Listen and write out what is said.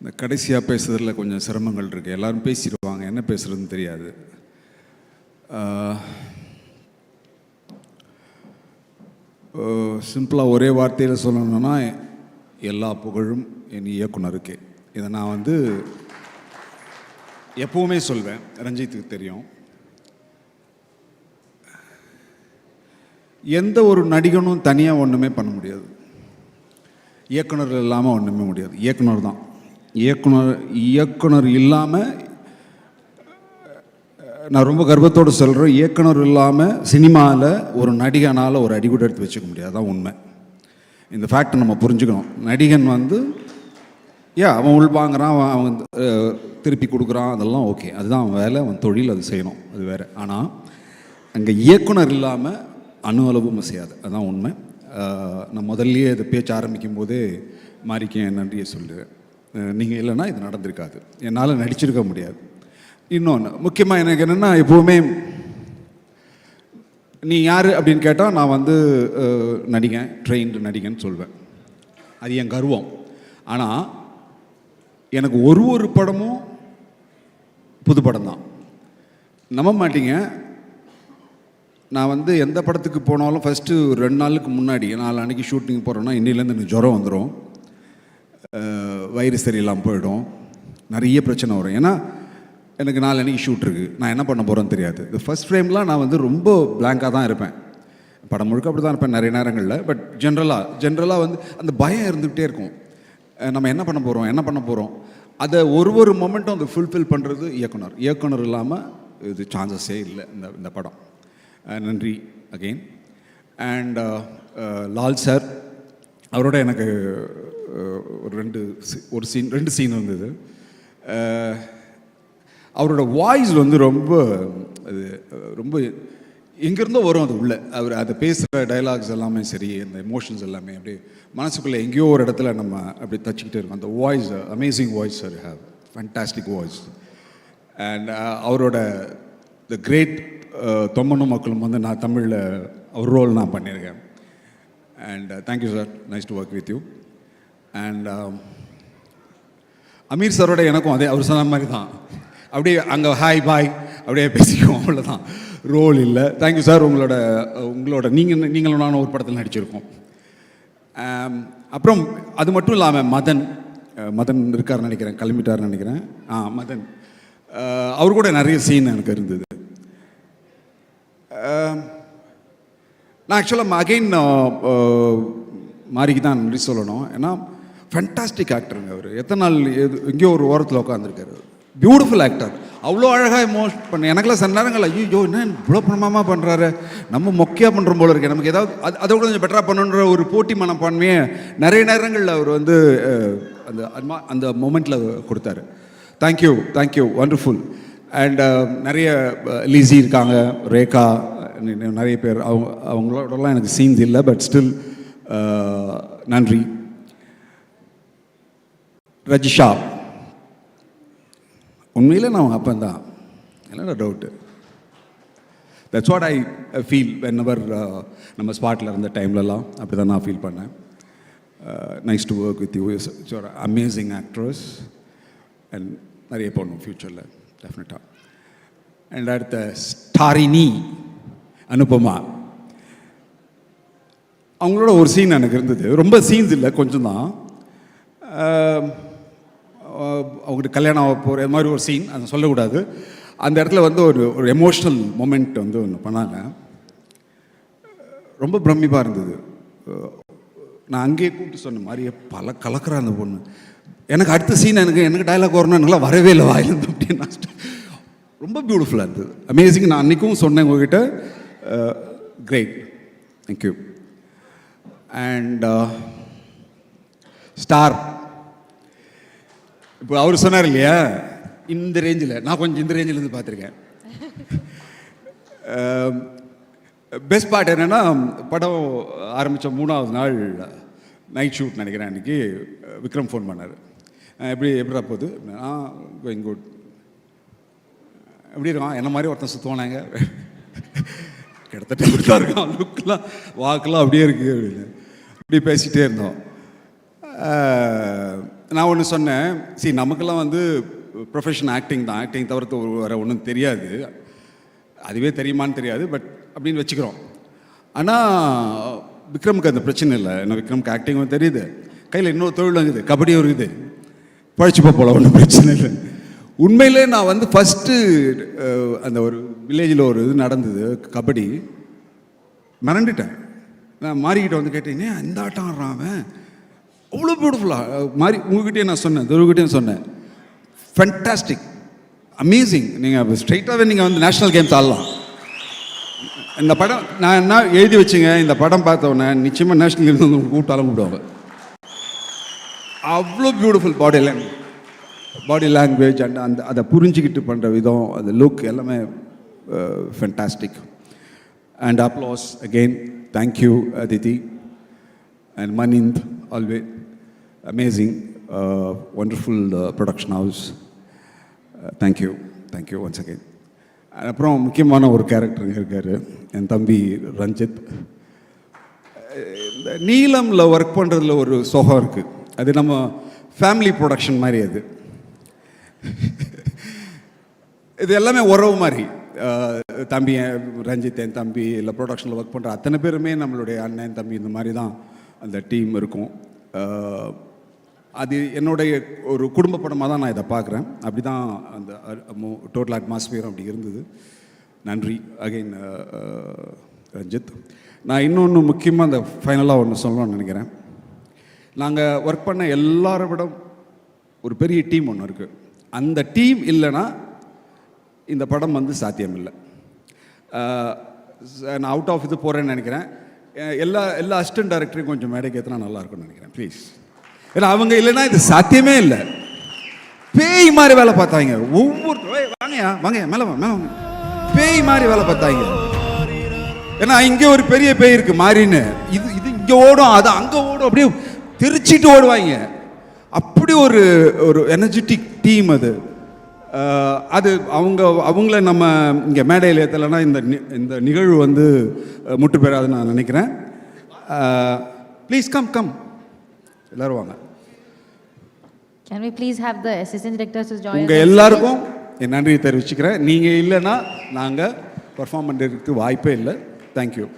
இந்த கடைசியாக பேசுறதுல கொஞ்சம் சிரமங்கள் இருக்குது. எல்லோரும் பேசிடுவாங்க, என்ன பேசுகிறதுன்னு தெரியாது. சிம்பிளாக ஒரே வார்த்தையில் சொல்லணும்னா, எல்லா புகழும் என் இயக்குனருக்கு. இதை நான் எப்பவுமே சொல்வேன். ரஞ்சித்துக்கு தெரியும். எந்த ஒரு நடிகனும் தனியாக ஒன்றுமே பண்ண முடியாது. இயக்குனர் இல்லாமல் ஒன்றுமே முடியாது. இயக்குனர் தான். இயக்குனர் இல்லாமல், நான் ரொம்ப கர்வத்தோடு சொல்கிறேன், இயக்குனர் இல்லாமல் சினிமாவில் ஒரு நடிகனால் ஒரு அடி கூட எடுத்து வச்சுக்க முடியாது. தான் உண்மை. இந்த ஃபேக்டை நம்ம புரிஞ்சுக்கணும். நடிகன் அவன் உள்வாங்கிறான், அவன் திருப்பி கொடுக்குறான், அதெல்லாம் ஓகே, அதுதான் அவன் வேலை, அவன் தொழில், அது செய்யணும், அது வேறு. ஆனால் அங்கே இயக்குனர் இல்லாமல் அணுவளவும் செய்யாது. அதுதான் உண்மை. நான் முதல்லையே இதை பேச்சு ஆரம்பிக்கும் போதே மாறிக்கேன் நன்றியை சொல்லுவேன். நீங்கள் இல்லைன்னா இது நடந்திருக்காது, என்னால் நடிச்சிருக்க முடியாது. இன்னொன்று முக்கியமாக எனக்கு என்னென்னா, எப்போவுமே நீ யார் அப்படின்னு கேட்டால் நான் நடிகன், ட்ரெயின்டு நடிகன் சொல்வேன். அது என் கர்வம். ஆனால் எனக்கு ஒரு படமும் புது படம் தான். நம்ப மாட்டீங்க, நான் எந்த படத்துக்கு போனாலும் ஃபஸ்ட்டு 2 நாளுக்கு முன்னாடி, 4 அன்றைக்கி ஷூட்டிங் போகிறோன்னா இன்னிலேருந்து எனக்கு ஜுரம் வந்துடும், வயிறு சரியில்லாமல் போயிடும், நிறைய பிரச்சனை வரும். ஏன்னா எனக்கு 4 அன்றைக்கி ஷூட் இருக்குது, நான் என்ன பண்ண போகிறேன்னு தெரியாது. இந்த ஃபஸ்ட் ஃப்ரேம்லாம் நான் ரொம்ப பிளாங்காக தான் இருப்பேன். படம் முழுக்க அப்படி தான் இருப்பேன் நிறைய நேரங்களில். பட் ஜென்ரலாக அந்த பயம் இருந்துகிட்டே இருக்கும். நம்ம என்ன பண்ண போகிறோம் அதை ஒரு மொமெண்ட்டும் அதை ஃபுல்ஃபில் பண்ணுறது இயக்குனர் இல்லாமல் இது சான்சஸே இல்லை இந்த படம். நன்றி அகெயின். அண்ட் லால் சார், அவரோட எனக்கு ரெண்டு சீன் இருந்தது. அவரோட வாய்ஸ் ரொம்ப எங்கேருந்தோ வரும் அது உள்ள. அவர் அதை பேசுகிற டைலாக்ஸ் எல்லாமே சரி, அந்த எமோஷன்ஸ் எல்லாமே அப்படியே மனசுக்குள்ளே எங்கேயோ ஒரு இடத்துல நம்ம அப்படி தச்சுக்கிட்டே இருக்கோம். அந்த voice, amazing voice sir, have fantastic voice. And அவரோட த கிரேட் தொம்மனும் மக்களும் நான் தமிழில் ஒரு ரோல் நான் பண்ணியிருக்கேன். And thank you sir, nice to work with you. And Aamir சாரோட எனக்கும் அதே அவர் சொன்ன மாதிரி தான், அப்படியே அங்கே ஹாய் பாய் அப்படியே பேசிக்குவோம், அவ்வளோதான். ரோல் இல்லை. Thank you sir. உங்களோட நீங்களும் நானும் ஒரு படத்தில் நடிச்சிருக்கோம். அப்புறம் அது மட்டும் இல்லாமல் மதன் இருக்காருன்னு நினைக்கிறேன், கிளம்பிட்டார்னு நினைக்கிறேன். மதன், அவர் கூட நிறைய சீன் எனக்கு இருந்தது. நான் ஆக்சுவலாக அகெயின் மாறிக்கு தான் நன்றி சொல்லணும். ஏன்னா ஃபேண்டாஸ்டிக் ஆக்டருங்க அவர். எத்தனை நாள் எங்கேயோ ஒரு ஓரத்தில் உட்காந்துருக்காரு. Beautiful actor. அவ்வளோ அழகாக எமோஷன் பண்ண. எனக்குலாம் சில நேரங்கள் ஐயோ என்ன இவ்வளோ பிரமாமா பண்ணுறாரு, நம்ம மொக்கையாக பண்ணுற போல இருக்கு, நமக்கு ஏதாவது அதை விட கொஞ்சம் பெட்டராக பண்ணணுன்ற ஒரு போட்டி மனப்பான்மையை நிறைய நேரங்களில் அவர் அந்த மொமெண்ட்டில் கொடுத்தாரு. Thank you wonderful. அண்ட் நிறைய லீசி இருக்காங்க, ரேகா, நிறைய பேர். அவங்களோடலாம் எனக்கு சீன்ஸ் இல்லை, பட் ஸ்டில் நன்றி. ரஜிஷா, உண்மையில் நான் அவங்க அப்பன் தான், என்னோட doubt. That's what I feel when எவர் நம்ம ஸ்பாட்டில் இருந்த டைம்லலாம் அப்படி தான் நான் ஃபீல் பண்ணேன். Nice to work with you. It's ஒரு அமேசிங் ஆக்ட்ரஸ். அண்ட் நிறைய போடணும் ஃப்யூச்சரில் டெஃபினட்டாக. அண்ட் அடுத்த ஸ்டாரினி அனுபமா, அவங்களோட ஒரு சீன் எனக்கு இருந்தது. ரொம்ப சீன்ஸ் இல்லை, கொஞ்சம் தான். அவங்ககிட்ட கல்யாணம் ஆக போகிற மாதிரி ஒரு சீன், அதை சொல்லக்கூடாது. அந்த இடத்துல ஒரு எமோஷ்னல் மொமெண்ட் ஒன்று பண்ணாங்க. ரொம்ப பிரமிப்பாக இருந்தது. நான் அங்கேயே கூப்பிட்டு சொன்ன மாதிரியே பல கலக்கிற அந்த பொண்ணு. எனக்கு அடுத்த சீன் எனக்கு டைலாக் வரணும், எனக்குலாம் வரவே இல்லை வாயிலிருந்து அப்படின்னு. ரொம்ப பியூட்டிஃபுல்லாக இருந்தது, அமேசிங். நான் அன்றைக்கும் சொன்னேன் உங்ககிட்ட. Great, thank you. அண்ட் ஸ்டார், இப்போ அவர் சொன்னார் இல்லையா, இந்த ரேஞ்சில் நான் கொஞ்சம் இந்த ரேஞ்சில் இருந்து பார்த்துருக்கேன். பெஸ்ட் பார்ட் என்னென்னா, படம் ஆரம்பித்த 3வது நாள் நைட் ஷூட் நினைக்கிறேன். அன்றைக்கி விக்ரம் ஃபோன் பண்ணார். எப்படிடா போகுது? Going good. எப்படி இருக்கான்? என்ன மாதிரி ஒருத்தன் சுற்றுவானாங்க, கிட்டத்தட்ட இப்படி தான் இருக்கான், லுக்கெலாம் வாக்கெலாம் அப்படியே இருக்குது அப்படின்னு இப்படி பேசிகிட்டே இருந்தோம். நான் ஒன்று சொன்னேன், நமக்கெல்லாம் வந்து ப்ரொஃபஷன் ஆக்டிங் தான், ஆக்டிங் தவிர்த்து வேறு ஒன்றும் தெரியாது, அதுவே தெரியுமான்னு தெரியாது, பட் அப்படின்னு வச்சுக்கிறோம். ஆனால் விக்ரமுக்கு அந்த பிரச்சனை இல்லை. ஏன்னா விக்ரமுக்கு ஆக்டிங்கும் தெரியுது, கையில் இன்னொரு தொழில் இருக்குது, கபடியும் இருக்குது, பழிச்சுப்போ போல, ஒன்றும் பிரச்சனை இல்லை. உண்மையிலே நான் வந்து ஃபஸ்ட்டு அந்த ஒரு வில்லேஜில் ஒரு இது நடந்தது, கபடி, மிரண்டுட்டேன். நான் மாறிக்கிட்ட வந்து கேட்டேன், இந்த ஆட்டம் ஆடுறான் அவன், அவ்வளோ பியூட்டிஃபுல்லாக மாறி. உங்ககிட்டயே நான் சொன்னேன், துருகிட்டையும் சொன்னேன், ஃபென்டாஸ்டிக், அமேசிங். நீங்கள் ஸ்ட்ரைட்டாகவே நீங்கள் வந்து நேஷ்னல் கேம்ஸ் ஆடலாம். இந்த படம் நான் என்ன எழுதி வச்சுங்க, இந்த படம் பார்த்தோன்னே நிச்சயமாக நேஷ்னல் கேம்ஸ் வந்து கூப்பிட்டாலும் கூப்பிடுவாங்க. அவ்வளோ பியூட்டிஃபுல் பாடி லாங்குவேஜ் அண்ட் அந்த அதை புரிஞ்சுக்கிட்டு பண்ணுற விதம், அந்த லுக் எல்லாமே fantastic. And applause again. Thank you Aditi and Manind, always amazing, wonderful production house. Thank you once again. அப்புறம் முக்கியமான ஒரு கேரக்டருங்க இருக்கார், என் தம்பி ரஞ்சித். இந்த நீலமில் ஒர்க் பண்ணுறதுல ஒரு சுகம் இருக்குது, அது நம்ம ஃபேமிலி ப்ரொடக்ஷன் மாதிரி. அது இது எல்லாமே உறவு மாதிரி. தம்பி ரஞ்சித், என் தம்பி, இல்லை ப்ரொடக்ஷனில் ஒர்க் பண்ணுற அத்தனை பேருமே நம்மளுடைய அண்ணன் தம்பி, இந்த மாதிரி தான் அந்த டீம் இருக்கும். அது என்னுடைய ஒரு குடும்ப படமாக தான் நான் இதை பார்க்குறேன். அப்படி தான் அந்த டோட்டல் அட்மாஸ்பியர் அப்படி இருந்தது. நன்றி அகைன் ரஞ்சித். நான் இன்னொன்று முக்கியமாக அந்த ஃபைனலாக ஒன்று சொல்லணும்னு நினைக்கிறேன். நாங்கள் ஒர்க் பண்ண எல்லாரை விட ஒரு பெரிய டீம் ஒன்று இருக்குது. அந்த டீம் இல்லைன்னா இந்த படம் வந்து சாத்தியம் இல்லை. நான் அவுட் ஆஃப் இது போகிறேன்னு நினைக்கிறேன். எல்லா அசிஸ்டன்ட் டைரக்டரையும் கொஞ்சம் மேடைக்கு ஏற்றினா நல்லாயிருக்கும்னு நினைக்கிறேன், ப்ளீஸ். ஏன்னா அவங்க இல்லைன்னா இது சாத்தியமே இல்லை. பேய் மாதிரி வேலை பார்த்தாங்க ஒவ்வொரு, வாங்க மேலே வாங்க, பேய் மாதிரி வேலை பார்த்தாங்க. ஏன்னா இங்கே ஒரு பெரிய பேய் இருக்குது மாறின்னு, இது இங்கே ஓடும், அது அங்கே ஓடும், அப்படியே தெரிச்சிட்டு ஓடுவாங்க. அப்படி ஒரு எனர்ஜெட்டிக் டீம் அது. அது அவங்கள நம்ம இங்கே மேடையில் ஏற்றலைன்னா இந்த நிகழ்வு வந்து முட்டு பெறாதுன்னு நான் நினைக்கிறேன். ப்ளீஸ் கம் எல்லாரும் வாங்க. Can we please have the assistant directors to join? உங்கள் எல்லாருக்கும் என் நன்றியை தெரிவிச்சுக்கிறேன். நீங்கள் இல்லைன்னா நாங்கள் பர்ஃபார்ம் பண்ணுறதுக்கு வாய்ப்பே இல்லை. தேங்க்யூ.